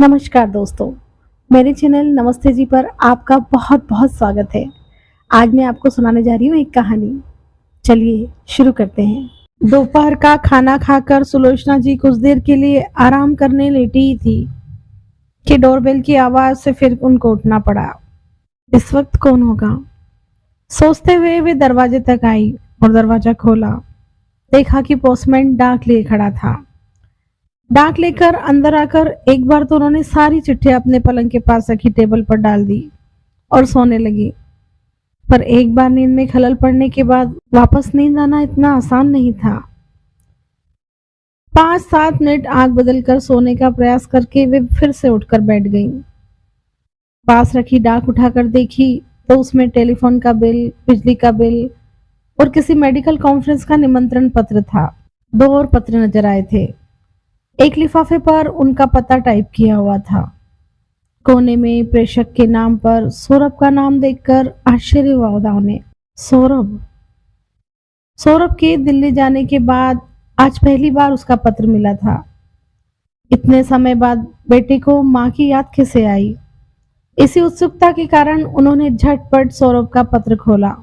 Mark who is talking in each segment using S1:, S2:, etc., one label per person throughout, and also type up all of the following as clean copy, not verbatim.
S1: नमस्कार दोस्तों, मेरे चैनल नमस्ते जी पर आपका बहुत बहुत स्वागत है। आज मैं आपको सुनाने जा रही हूँ एक कहानी। चलिए शुरू करते हैं। दोपहर का खाना खाकर सुलोचना जी कुछ देर के लिए आराम करने लेटी ही थी कि डोरबेल की आवाज से फिर उनको उठना पड़ा। इस वक्त कौन होगा, सोचते हुए वे दरवाजे तक आई और दरवाजा खोला। देखा कि पोस्टमैन डाक लिए खड़ा था। डाक लेकर अंदर आकर एक बार तो उन्होंने सारी चिट्ठियां अपने पलंग के पास रखी टेबल पर डाल दी और सोने लगी। पर एक बार नींद में खलल पड़ने के बाद वापस नींद आना इतना आसान नहीं था। 5-7 मिनट आंख बदलकर सोने का प्रयास करके वे फिर से उठकर बैठ गईं। पास रखी डाक उठाकर देखी तो उसमें टेलीफोन का बिल, बिजली का बिल और किसी मेडिकल कॉन्फ्रेंस का निमंत्रण पत्र था। 2 और पत्र नजर आए थे। एक लिफाफे पर उनका पता टाइप किया हुआ था। कोने में प्रेषक के नाम पर सौरभ का नाम देखकर आश्चर्य हुआ उन्हें। सौरभ सौरभ के दिल्ली जाने के बाद आज पहली बार उसका पत्र मिला था। इतने समय बाद बेटे को माँ की याद कैसे आई? इसी उत्सुकता के कारण उन्होंने झटपट सौरभ का पत्र खोला।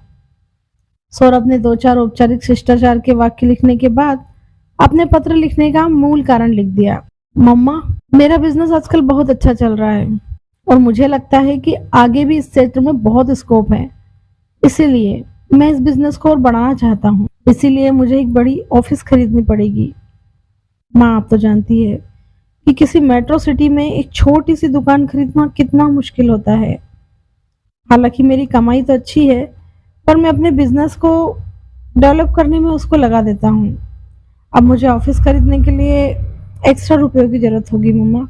S1: सौरभ ने 2-4 औपचारिक शिष्टाचार के वाक्य लिखने के बाद अपने पत्र लिखने का मूल कारण लिख दिया। मम्मा, मेरा बिजनेस आजकल बहुत अच्छा चल रहा है और मुझे लगता है कि आगे भी इस क्षेत्र में बहुत स्कोप है। इसीलिए मैं इस बिजनेस को और बढ़ाना चाहता हूँ। इसीलिए मुझे एक बड़ी ऑफिस खरीदनी पड़ेगी। माँ, आप तो जानती है कि किसी मेट्रो सिटी में एक छोटी सी दुकान खरीदना कितना मुश्किल होता है। हालांकि मेरी कमाई तो अच्छी है, पर मैं अपने बिजनेस को डेवलप करने में उसको लगा देता हूँ। अब मुझे ऑफिस खरीदने के लिए एक्स्ट्रा रुपयों की जरूरत होगी मम्मा।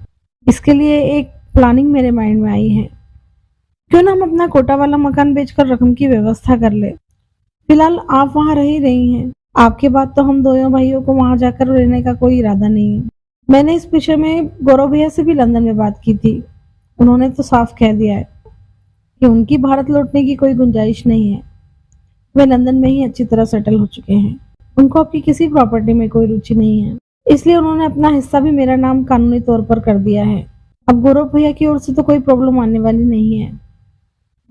S1: इसके लिए एक प्लानिंग मेरे माइंड में आई है। क्यों ना हम अपना कोटा वाला मकान बेचकर रकम की व्यवस्था कर ले। फिलहाल आप वहाँ रह ही रही हैं। आपके बाद तो हम दोनों भाइयों को वहाँ जाकर रहने का कोई इरादा नहीं है। मैंने इस विषय में गौरव भैया से भी लंदन में बात की थी। उन्होंने तो साफ कह दिया है कि उनकी भारत लौटने की कोई गुंजाइश नहीं है। वे लंदन में ही अच्छी तरह सेटल हो चुके हैं। उनको आपकी किसी प्रॉपर्टी में कोई रुचि नहीं है, इसलिए उन्होंने अपना हिस्सा भी मेरा नाम कानूनी तौर पर कर दिया है। अब गौरव भैया की ओर से तो कोई प्रॉब्लम आने वाली नहीं है।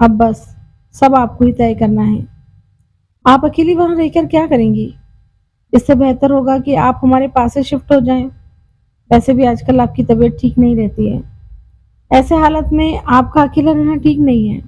S1: अब बस सब आपको ही तय करना है। आप अकेली वहां रहकर क्या करेंगी? इससे बेहतर होगा कि आप हमारे पास से शिफ्ट हो जाएं। वैसे भी आजकल आपकी तबीयत ठीक नहीं रहती है। ऐसे हालत में आपका अकेला रहना ठीक नहीं है।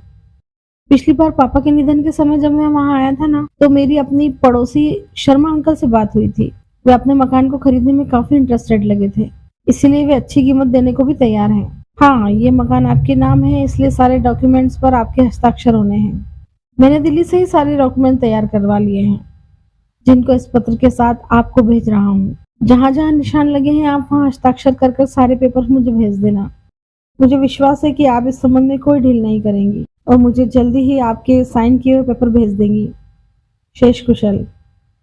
S1: पिछली बार पापा के निधन के समय जब मैं वहां आया था ना, तो मेरी अपनी पड़ोसी शर्मा अंकल से बात हुई थी। वे अपने मकान को खरीदने में काफी इंटरेस्टेड लगे थे, इसीलिए वे अच्छी कीमत देने को भी तैयार हैं। हाँ, ये मकान आपके नाम है, इसलिए सारे डॉक्यूमेंट्स पर आपके हस्ताक्षर होने हैं। मैंने दिल्ली से ही सारे डॉक्यूमेंट तैयार करवा लिए हैं, जिनको इस पत्र के साथ आपको भेज रहा हूँ। जहाँ जहाँ निशान लगे हैं आप वहाँ हस्ताक्षर कर सारे पेपर मुझे भेज देना। मुझे विश्वास है कि आप इस संबंध में कोई ढील नहीं करेंगी और मुझे जल्दी ही आपके साइन किए हुए पेपर भेज देंगी। शेष कुशल,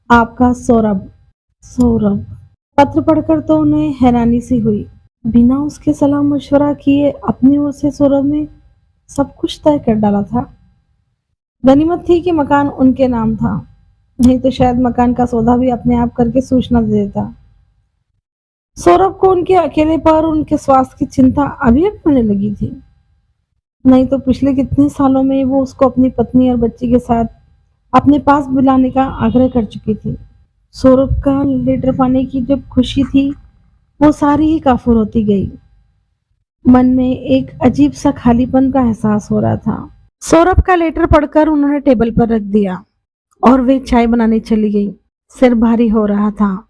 S1: आपका सौरभ। सौरभ। पत्र पढ़कर तो उन्हें हैरानी सी हुई। बिना उसके सलाह मशवरा किए अपनी ओर से सौरभ ने सब कुछ तय कर डाला था। गनीमत थी कि मकान उनके नाम था, नहीं तो शायद मकान का सौदा भी अपने आप करके सूचना दे देता। सौरभ को उनके अकेले पर उनके स्वास्थ्य की चिंता अभी अब होने लगी थी। नहीं तो पिछले कितने सालों में वो उसको अपनी पत्नी और बच्ची के साथ अपने पास बुलाने का आग्रह कर चुकी थी। सौरभ का लेटर पाने की जब खुशी थी, वो सारी ही काफूर होती गई। मन में एक अजीब सा खालीपन का एहसास हो रहा था। सौरभ का लेटर पढ़कर उन्होंने टेबल पर रख दिया और वे चाय बनाने चली गई। सिर भारी हो रहा था।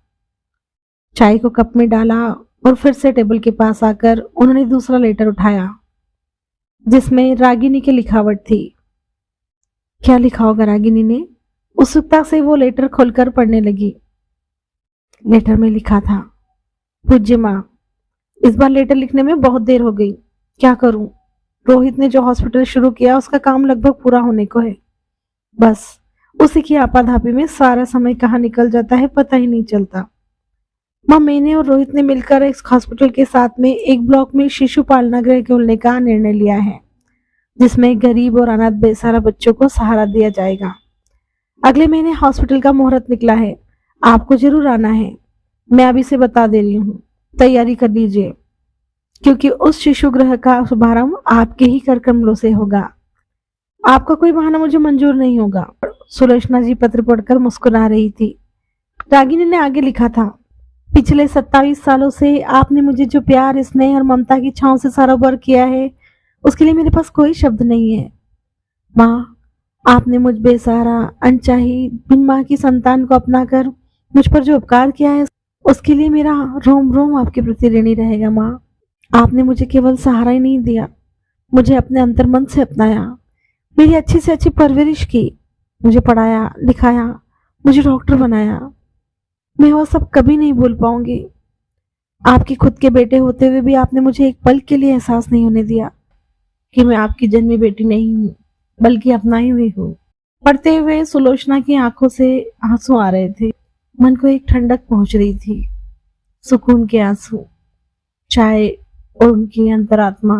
S1: चाय को कप में डाला और फिर से टेबल के पास आकर उन्होंने दूसरा लेटर उठाया, जिसमें रागिनी की लिखावट थी। क्या लिखा होगा रागिनी ने? उत्सुकता से वो लेटर खोलकर पढ़ने लगी। लेटर में लिखा था, पूज्य माँ, इस बार लेटर लिखने में बहुत देर हो गई। क्या करूं? रोहित ने जो हॉस्पिटल शुरू किया उसका काम लगभग पूरा होने को है। बस उसी की आपाधापी में सारा समय कहाँ निकल जाता है पता ही नहीं चलता। माँ, मैंने और रोहित ने मिलकर इस हॉस्पिटल के साथ में एक ब्लॉक में शिशु पालना गृह खोलने का निर्णय लिया है, जिसमें गरीब और अनाथ बेसहारा बच्चों को सहारा दिया जाएगा। अगले महीने हॉस्पिटल का मुहूर्त निकला है। आपको जरूर आना है। मैं अभी से बता दे रही हूँ, तैयारी कर लीजिए। क्योंकि उस शिशु ग्रह का शुभारंभ आपके ही कर कमलों से होगा। आपका कोई बहाना मुझे मंजूर नहीं होगा। सुलोचना जी पत्र पढ़कर मुस्कुरा रही थी। रागिनी ने आगे लिखा था, पिछले 27 सालों से आपने मुझे जो प्यार, स्नेह और ममता की छांव से सरोवर किया है, उसके लिए मेरे पास कोई शब्द नहीं है। माँ, आपने मुझ बेसहारा, अनचाही, बिन माँ की संतान को अपनाकर मुझ पर जो उपकार किया है, उसके लिए मेरा रोम रोम आपके प्रति ऋणी रहेगा। माँ, आपने मुझे केवल सहारा ही नहीं दिया, मुझे अपने अंतर्मन से अपनाया, मेरी अच्छी से अच्छी परवरिश की, मुझे पढ़ाया लिखाया, मुझे डॉक्टर बनाया। मैं वह सब कभी नहीं भूल पाऊंगी। आपके खुद के बेटे होते हुए भी आपने मुझे एक पल के लिए एहसास नहीं होने दिया कि मैं आपकी जन्मी बेटी नहीं हूँ, बल्कि अपनाई हुई हूँ। पढ़ते हुए सुलोचना की आंखों से आंसू आ रहे थे। मन को एक ठंडक पहुंच रही थी, सुकून के आंसू। चाय और उनकी अंतरात्मा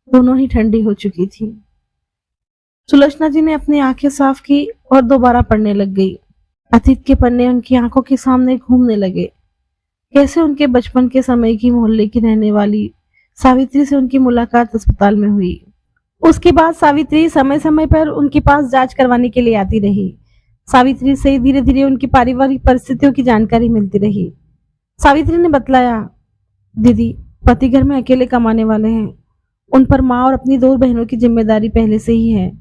S1: दोनों ही ठंडी हो चुकी थी। सुलोचना जी ने अपनी आंखें साफ की और दोबारा पढ़ने लग गई। अतीत के पन्ने उनकी आंखों के सामने घूमने लगे। कैसे उनके बचपन के समय की मोहल्ले की रहने वाली सावित्री से उनकी मुलाकात अस्पताल में हुई। उसके बाद सावित्री समय समय पर उनके पास जांच करवाने के लिए आती रही। सावित्री से धीरे धीरे उनकी पारिवारिक परिस्थितियों की जानकारी मिलती रही। सावित्री ने बतलाया, दीदी, पति घर में अकेले कमाने वाले हैं, उन पर माँ और अपनी 2 बहनों की जिम्मेदारी पहले से ही है,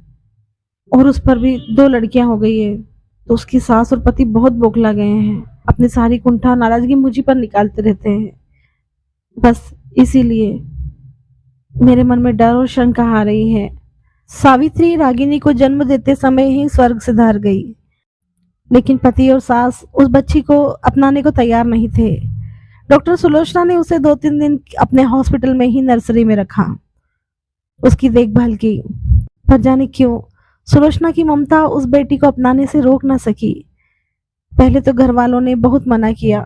S1: और उस पर भी 2 लड़कियां हो गई है, तो उसकी सास और पति बहुत बौखला गए हैं, अपनी सारी कुंठा नाराजगी मुझी पर निकालते रहते हैं। बस इसीलिए मेरे मन में डर और शंका आ रही है। सावित्री रागिनी को जन्म देते समय ही स्वर्ग से धार गई, लेकिन पति और सास उस बच्ची को अपनाने को तैयार नहीं थे। डॉक्टर सुलोचना ने उसे 2-3 दिन अपने हॉस्पिटल में ही नर्सरी में रखा, उसकी देखभाल की। पर जाने क्यों सुलोचना की ममता उस बेटी को अपनाने से रोक ना सकी। पहले तो घर वालों ने बहुत मना किया,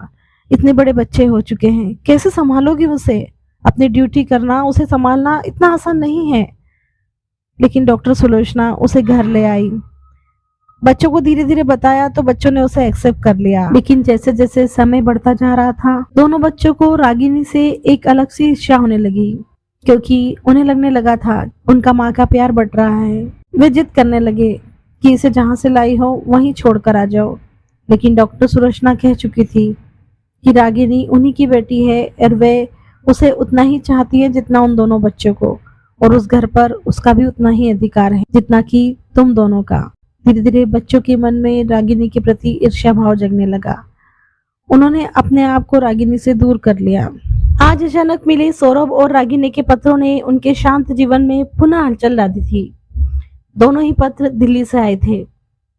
S1: इतने बड़े बच्चे हो चुके हैं, कैसे संभालोगी उसे, अपनी ड्यूटी करना, उसे संभालना इतना आसान नहीं है। लेकिन डॉक्टर सुलोचना उसे घर ले आई। बच्चों को धीरे धीरे बताया तो बच्चों ने उसे एक्सेप्ट कर लिया। लेकिन जैसे जैसे समय बढ़ता जा रहा था, दोनों बच्चों को रागिनी से एक अलग सी ईर्ष्या होने लगी, क्योंकि उन्हें लगने लगा था उनका माँ का प्यार बढ़ रहा है। वे जिद करने लगे कि इसे जहाँ से लाई हो वहीं छोड़कर आ जाओ। लेकिन डॉक्टर सुलोचना कह चुकी थी कि रागिनी उन्हीं की बेटी है और वे उसे उतना ही चाहती है जितना उन दोनों बच्चों को, और उस घर पर उसका भी उतना ही अधिकार है जितना कि तुम दोनों का। धीरे धीरे बच्चों के मन में रागिनी के प्रति ईर्ष्या भाव जगने लगा। उन्होंने अपने आप को रागिनी से दूर कर लिया। आज अचानक मिले सौरभ और रागिनी के पत्रों ने उनके शांत जीवन में पुनः हलचल ला दी थी। दोनों ही पत्र दिल्ली से आए थे,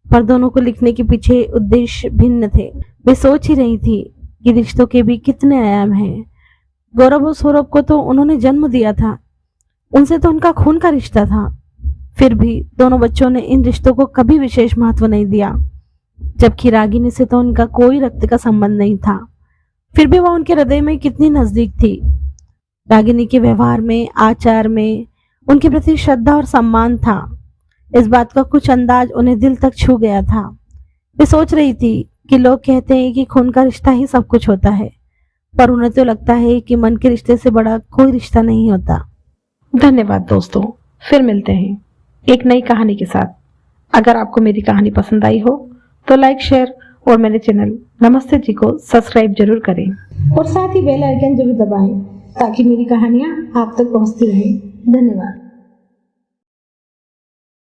S1: पर दोनों को लिखने के पीछे उद्देश्य भिन्न थे। वे सोच ही रही थी कि रिश्तों के भी कितने आयाम हैं। गौरव और सौरभ को तो उन्होंने जन्म दिया था, उनसे तो उनका खून का रिश्ता था। फिर भी दोनों बच्चों ने इन रिश्तों को कभी विशेष महत्व नहीं दिया, जबकि रागिनी से तो उनका कोई रक्त का संबंध नहीं था। फिर भी वह उनके हृदय में कितनी नजदीक थी। रागिनी के व्यवहार में, आचार में उनके प्रति श्रद्धा और सम्मान था। इस बात का कुछ अंदाज उन्हें दिल तक छू गया था। वे सोच रही थी कि लोग कहते हैं कि खून का रिश्ता ही सब कुछ होता है, पर उन्हें तो लगता है कि मन के रिश्ते से बड़ा कोई रिश्ता नहीं होता। धन्यवाद दोस्तों, फिर मिलते हैं एक नई कहानी के साथ। अगर आपको मेरी कहानी पसंद आई हो तो लाइक, शेयर और मेरे चैनल नमस्ते जी को सब्सक्राइब जरूर करें और साथ ही बेल आइकन जरूर दबाएं ताकि मेरी कहानियां आप तक पहुंचती रहें। धन्यवाद।